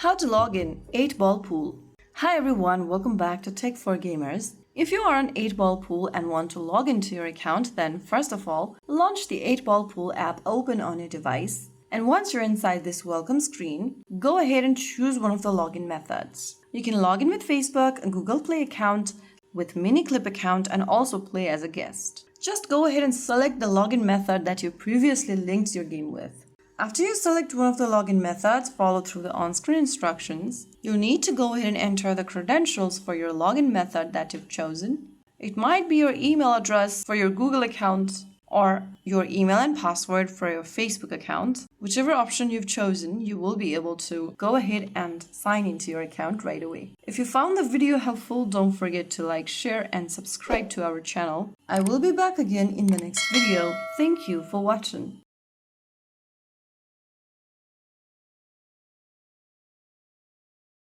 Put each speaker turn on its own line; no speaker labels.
How to log in 8-Ball Pool. Hi everyone, welcome back to Tech for Gamers. If you are on 8-Ball Pool and want to log into your account, then first of all, launch the 8-Ball Pool app open on your device. And once you're inside this welcome screen, go ahead and choose one of the login methods. You can log in with Facebook, a Google Play account, with Miniclip account, and also play as a guest. Just go ahead and select the login method that you previously linked your game with. After you select one of the login methods, follow through the on-screen instructions. You'll need to go ahead and enter the credentials for your login method that you've chosen. It might be your email address for your Google account or your email and password for your Facebook account. Whichever option you've chosen, you will be able to go ahead and sign into your account right away. If you found the video helpful, don't forget to like, share, and subscribe to our channel. I will be back again in the next video. Thank you for watching.